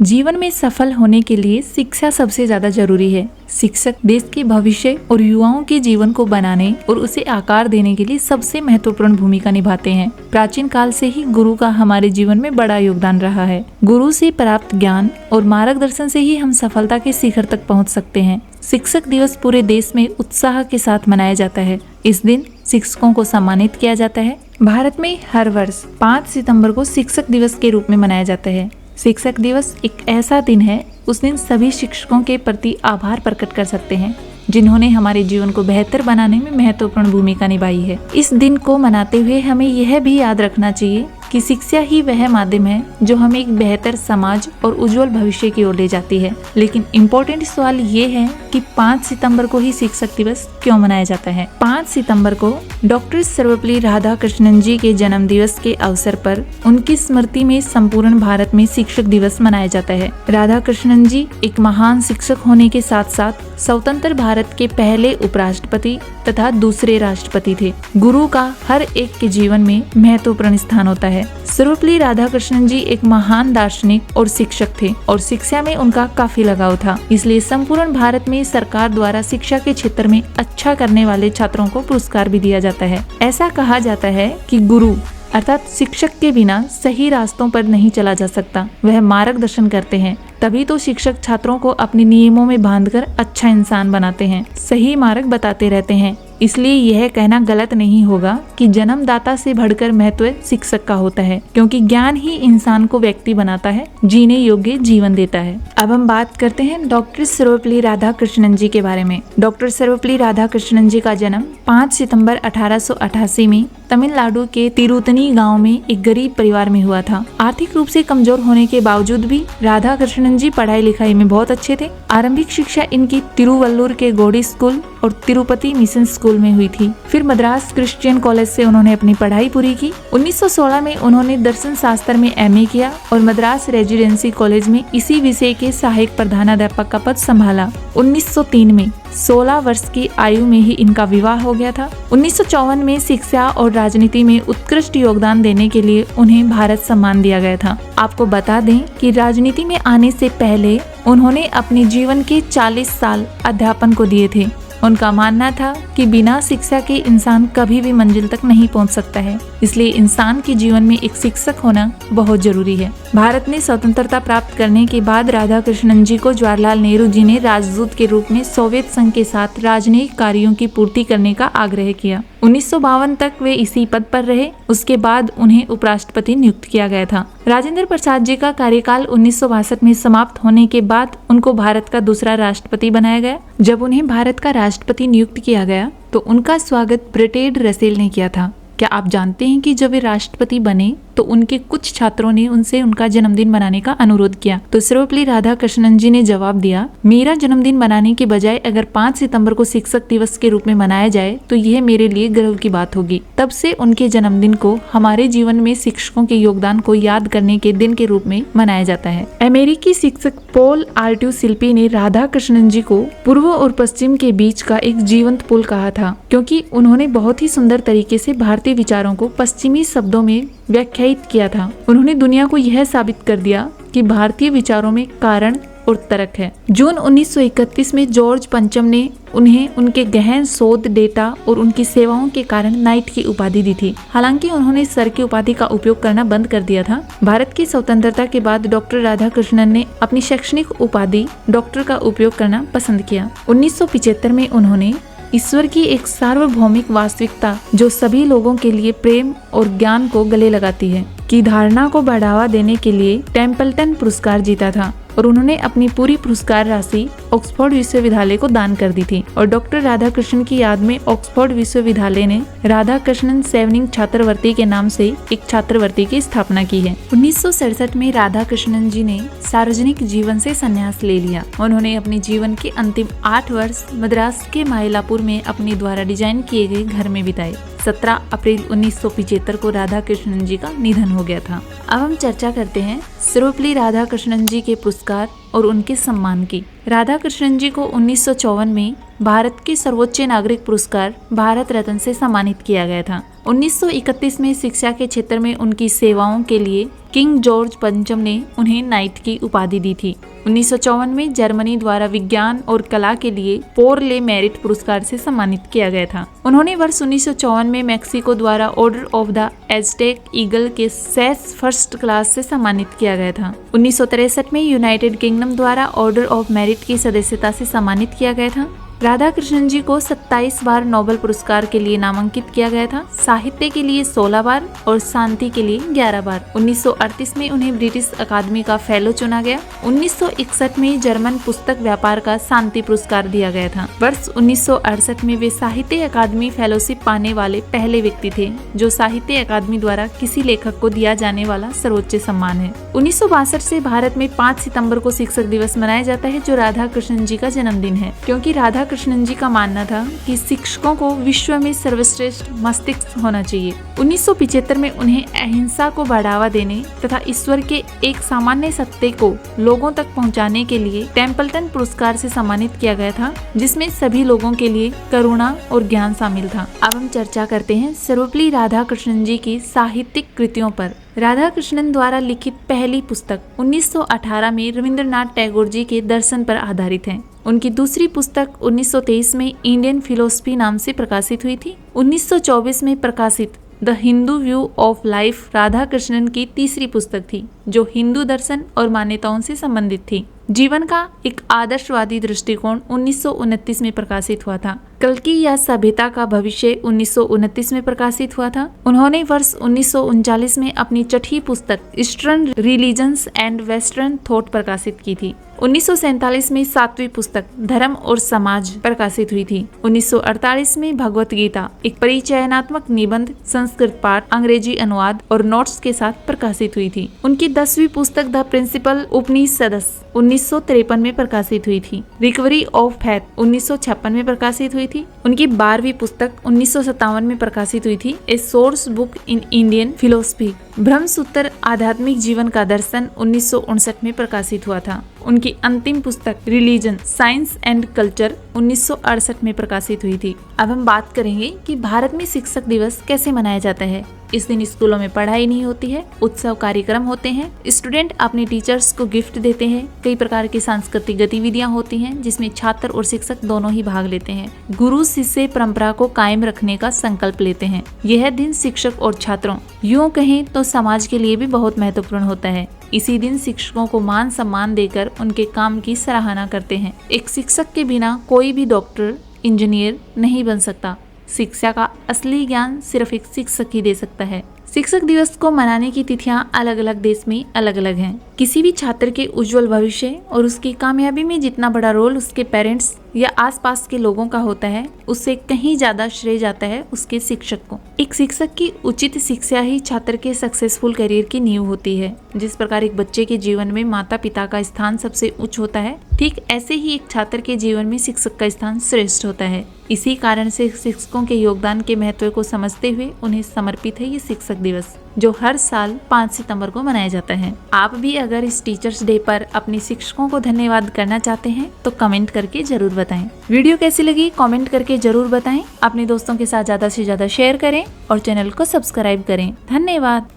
जीवन में सफल होने के लिए शिक्षा सबसे ज्यादा जरूरी है। शिक्षक देश के भविष्य और युवाओं के जीवन को बनाने और उसे आकार देने के लिए सबसे महत्वपूर्ण भूमिका निभाते हैं। प्राचीन काल से ही गुरु का हमारे जीवन में बड़ा योगदान रहा है। गुरु से प्राप्त ज्ञान और मार्गदर्शन से ही हम सफलता के शिखर तक पहुंच सकते हैं। शिक्षक दिवस पूरे देश में उत्साह के साथ मनाया जाता है। इस दिन शिक्षकों को सम्मानित किया जाता है। भारत में हर वर्ष 5 सितंबर को शिक्षक दिवस के रूप में मनाया जाता है। शिक्षक दिवस एक ऐसा दिन है, उस दिन सभी शिक्षकों के प्रति आभार प्रकट कर सकते हैं जिन्होंने हमारे जीवन को बेहतर बनाने में महत्वपूर्ण भूमिका निभाई है। इस दिन को मनाते हुए हमें यह भी याद रखना चाहिए कि शिक्षा ही वह माध्यम है जो हमें एक बेहतर समाज और उज्जवल भविष्य की ओर ले जाती है। लेकिन इम्पोर्टेंट सवाल ये है कि 5 सितंबर को ही शिक्षक दिवस क्यों मनाया जाता है। 5 सितंबर को डॉक्टर सर्वपल्ली राधाकृष्णन जी के जन्म दिवस के अवसर पर उनकी स्मृति में संपूर्ण भारत में शिक्षक दिवस मनाया जाता है। राधाकृष्णन जी एक महान शिक्षक होने के साथ साथ स्वतंत्र भारत के पहले उपराष्ट्रपति तथा दूसरे राष्ट्रपति थे। गुरु का हर एक के जीवन में महत्वपूर्ण स्थान होता है। सर्वपल्ली राधाकृष्णन जी एक महान दार्शनिक और शिक्षक थे और शिक्षा में उनका काफी लगाव था। इसलिए संपूर्ण भारत में सरकार द्वारा शिक्षा के क्षेत्र में अच्छा करने वाले छात्रों को पुरस्कार भी दिया जाता है। ऐसा कहा जाता है कि गुरु अर्थात शिक्षक के बिना सही रास्तों पर नहीं चला जा सकता। वह मार्गदर्शन करते हैं, तभी तो शिक्षक छात्रों को अपने नियमों में बांधकर अच्छा इंसान बनाते हैं, सही मार्ग बताते रहते हैं। इसलिए यह कहना गलत नहीं होगा कि जन्मदाता से बढ़कर महत्व शिक्षक का होता है, क्योंकि ज्ञान ही इंसान को व्यक्ति बनाता है, जीने योग्य जीवन देता है। अब हम बात करते हैं डॉक्टर सर्वपल्ली राधाकृष्णन जी के बारे में। डॉक्टर सर्वपल्ली राधाकृष्णन जी का जन्म 5 सितंबर 1888 में तमिलनाडु के तिरुतनी गांव में एक गरीब परिवार में हुआ था। आर्थिक रूप से कमजोर होने के बावजूद भी राधाकृष्णन जी पढ़ाई लिखाई में बहुत अच्छे थे। आरंभिक शिक्षा इनकी तिरुवल्लुर के गौड़ी स्कूल और तिरुपति मिशन स्कूल में हुई थी। फिर मद्रास क्रिश्चियन कॉलेज से उन्होंने अपनी पढ़ाई पूरी की। 1916 में उन्होंने दर्शन शास्त्र में एमए किया और मद्रास रेजिडेंसी कॉलेज में इसी विषय के सहायक प्रधानाध्यापक का पद संभाला। 1903 में 16 वर्ष की आयु में ही इनका विवाह हो गया था। 1954 में शिक्षा और राजनीति में उत्कृष्ट योगदान देने के लिए उन्हें भारत सम्मान दिया गया था। आपको बता दें कि राजनीति में आने से पहले उन्होंने अपने जीवन के 40 साल अध्यापन को दिए थे। उनका मानना था कि बिना शिक्षा के इंसान कभी भी मंजिल तक नहीं पहुंच सकता है, इसलिए इंसान के जीवन में एक शिक्षक होना बहुत जरूरी है। भारत ने स्वतंत्रता प्राप्त करने के बाद राधाकृष्णन जी को जवाहरलाल नेहरू जी ने राजदूत के रूप में सोवियत संघ के साथ राजनयिक कार्यों की पूर्ति करने का आग्रह किया। 1952 तक वे इसी पद पर रहे। उसके बाद उन्हें उपराष्ट्रपति नियुक्त किया गया था। राजेंद्र प्रसाद जी का कार्यकाल 1962 में समाप्त होने के बाद उनको भारत का दूसरा राष्ट्रपति बनाया गया। जब उन्हें भारत का राष्ट्रपति नियुक्त किया गया तो उनका स्वागत ब्रिगेड रसेल ने किया था। क्या आप जानते हैं कि जब वे राष्ट्रपति बने तो उनके कुछ छात्रों ने उनसे उनका जन्मदिन मनाने का अनुरोध किया, तो सर्वपल्ली राधाकृष्णन जी ने जवाब दिया, मेरा जन्मदिन मनाने के बजाय अगर 5 सितंबर को शिक्षक दिवस के रूप में मनाया जाए तो यह मेरे लिए गर्व की बात होगी। तब से उनके जन्मदिन को हमारे जीवन में शिक्षकों के योगदान को याद करने के दिन के रूप में मनाया जाता है। अमेरिकी शिक्षक पॉल आर्ट्यू शिल्पी ने राधाकृष्णन जी को पूर्व और पश्चिम के बीच का एक जीवंत पुल कहा था, क्योंकि उन्होंने बहुत ही सुंदर तरीके से भारतीय विचारों को पश्चिमी शब्दों में व्याख्यायित किया था। उन्होंने दुनिया को यह साबित कर दिया कि भारतीय विचारों में कारण और तर्क है। जून 1931 में जॉर्ज पंचम ने उन्हें उनके गहन शोध, डेटा और उनकी सेवाओं के कारण नाइट की उपाधि दी थी। हालांकि उन्होंने सर की उपाधि का उपयोग करना बंद कर दिया था। भारत की स्वतंत्रता के बाद डॉक्टर राधाकृष्णन ने अपनी शैक्षणिक उपाधि डॉक्टर का उपयोग करना पसंद किया। 1975 में उन्होंने ईश्वर की एक सार्वभौमिक वास्तविकता जो सभी लोगों के लिए प्रेम और ज्ञान को गले लगाती है की धारणा को बढ़ावा देने के लिए टेम्पल्टन पुरस्कार जीता था और उन्होंने अपनी पूरी पुरस्कार राशि ऑक्सफोर्ड विश्वविद्यालय को दान कर दी थी। और डॉक्टर राधाकृष्णन की याद में ऑक्सफोर्ड विश्वविद्यालय ने राधाकृष्णन सेवनिंग छात्रवृत्ति के नाम से एक छात्रवृत्ति की स्थापना की है। 1967 में राधाकृष्णन जी ने सार्वजनिक जीवन से संन्यास ले लिया। उन्होंने अपने जीवन के अंतिम 8 वर्ष मद्रास के माइलापुर में अपने द्वारा डिजाइन किए गए घर में बिताए। 17 अप्रैल 1975 को राधाकृष्णन जी का निधन हो गया था। अब हम चर्चा करते हैं सर्वपल्ली राधाकृष्णन जी के पुरस्कार और उनके सम्मान की। राधाकृष्णन जी को 1954 में भारत के सर्वोच्च नागरिक पुरस्कार भारत रत्न से सम्मानित किया गया था। 1931 में शिक्षा के क्षेत्र में उनकी सेवाओं के लिए किंग जॉर्ज पंचम ने उन्हें नाइट की उपाधि दी थी। 1954 में जर्मनी द्वारा विज्ञान और कला के लिए पोर ले मेरिट पुरस्कार से सम्मानित किया गया था। उन्होंने वर्ष 1954 में मैक्सिको द्वारा order of the Aztec eagle के सेस फर्स्ट क्लास से सम्मानित किया गया था। 1963 में यूनाइटेड किंगडम द्वारा ऑर्डर ऑफ मेरिट की सदस्यता से सम्मानित किया गया था। राधाकृष्णन जी को 27 बार नोबेल पुरस्कार के लिए नामांकित किया गया था, साहित्य के लिए 16 बार और शांति के लिए 11 बार। 1938 में उन्हें ब्रिटिश अकादमी का फेलो चुना गया। 1961 में जर्मन पुस्तक व्यापार का शांति पुरस्कार दिया गया था। वर्ष 1968 में वे साहित्य अकादमी फेलोशिप पाने वाले पहले व्यक्ति थे, जो साहित्य अकादमी द्वारा किसी लेखक को दिया जाने वाला सर्वोच्च सम्मान है। 1962 से भारत में 5 सितंबर को शिक्षक दिवस मनाया जाता है, जो राधाकृष्णन जी का जन्मदिन है, क्योंकि राधाकृष्णन जी का मानना था कि शिक्षकों को विश्व में सर्वश्रेष्ठ मस्तिष्क होना चाहिए। 1975 में उन्हें अहिंसा को बढ़ावा देने तथा ईश्वर के एक सामान्य सत्य को लोगों तक पहुंचाने के लिए टेम्पल्टन पुरस्कार से सम्मानित किया गया था, जिसमें सभी लोगों के लिए करुणा और ज्ञान शामिल था। अब हम चर्चा करते हैं सर्वपल्ली राधाकृष्णन जी की साहित्यिक कृतियों पर। राधाकृष्णन द्वारा लिखित पहली पुस्तक 1918 में रविंद्रनाथ टैगोर जी के दर्शन पर आधारित है। उनकी दूसरी पुस्तक 1923 में इंडियन फिलोसफी नाम से प्रकाशित हुई थी। 1924 में प्रकाशित the Hindu view of life Radhakrishnan की तीसरी पुस्तक थी, जो हिंदू दर्शन और मान्यताओं से संबंधित थी। जीवन का एक आदर्शवादी दृष्टिकोण 1929 में प्रकाशित हुआ था। कल्कि या सभ्यता का भविष्य 1929 में प्रकाशित हुआ था। उन्होंने वर्ष 1939 में अपनी छठी पुस्तक eastern religions and western thought प्रकाशित की थी। 1947 में 7वीं पुस्तक धर्म और समाज प्रकाशित हुई थी। 1948 में भगवत गीता एक परिचयनात्मक निबंध, संस्कृत पाठ, अंग्रेजी अनुवाद और नोट्स के साथ प्रकाशित हुई थी। उनकी 10वीं पुस्तक द प्रिंसिपल उपनिषदस 1953 में प्रकाशित हुई थी। रिकवरी ऑफ फेथ 1956 में प्रकाशित हुई थी। उनकी 12वीं पुस्तक 1957 में प्रकाशित हुई थी, a source book in Indian philosophy. Brahmasutra आध्यात्मिक जीवन का दर्शन 1959 में प्रकाशित हुआ था। उनकी अंतिम पुस्तक रिलीजन, साइंस एंड कल्चर 1968 में प्रकाशित हुई थी। अब हम बात करेंगे कि भारत में शिक्षक दिवस कैसे मनाया जाता है। इस दिन स्कूलों में पढ़ाई नहीं होती है, उत्सव कार्यक्रम होते हैं, स्टूडेंट अपने टीचर्स को गिफ्ट देते हैं, कई प्रकार की सांस्कृतिक गतिविधियां होती हैं जिसमें छात्र और शिक्षक दोनों ही भाग लेते हैं। गुरु शिष्य परंपरा को कायम रखने का संकल्प लेते हैं। यह दिन शिक्षक और छात्रों, यूं कहें तो समाज के लिए भी बहुत महत्वपूर्ण होता है। इसी दिन शिक्षकों को मान सम्मान देकर उनके काम की सराहना करते हैं। एक शिक्षक के बिना कोई भी डॉक्टर, इंजीनियर नहीं बन सकता। शिक्षा का असली ज्ञान सिर्फ एक शिक्षक ही दे सकता है। शिक्षक दिवस को मनाने की तिथियां अलग अलग देश में अलग अलग हैं। किसी भी छात्र के उज्जवल भविष्य और उसकी कामयाबी में जितना बड़ा रोल उसके पेरेंट्स या आसपास के लोगों का होता है, उससे कहीं ज्यादा श्रेय जाता है उसके शिक्षक को। एक शिक्षक की उचित शिक्षा ही छात्र के सक्सेसफुल करियर की नींव होती है। जिस प्रकार एक बच्चे के जीवन में माता पिता का स्थान सबसे उच्च होता है, ठीक ऐसे ही एक छात्र के जीवन में शिक्षक का स्थान श्रेष्ठ होता है। इसी कारण से शिक्षकों के योगदान के महत्व को समझते हुए उन्हें समर्पित है ये शिक्षक दिवस, जो हर साल 5 सितंबर को मनाया जाता है। आप भी अगर इस टीचर्स डे पर अपने शिक्षकों को धन्यवाद करना चाहते हैं तो कमेंट करके जरूर बताएं। वीडियो कैसी लगी कमेंट करके जरूर बताएं। अपने दोस्तों के साथ ज्यादा से ज्यादा शेयर करें और चैनल को सब्सक्राइब करें। धन्यवाद।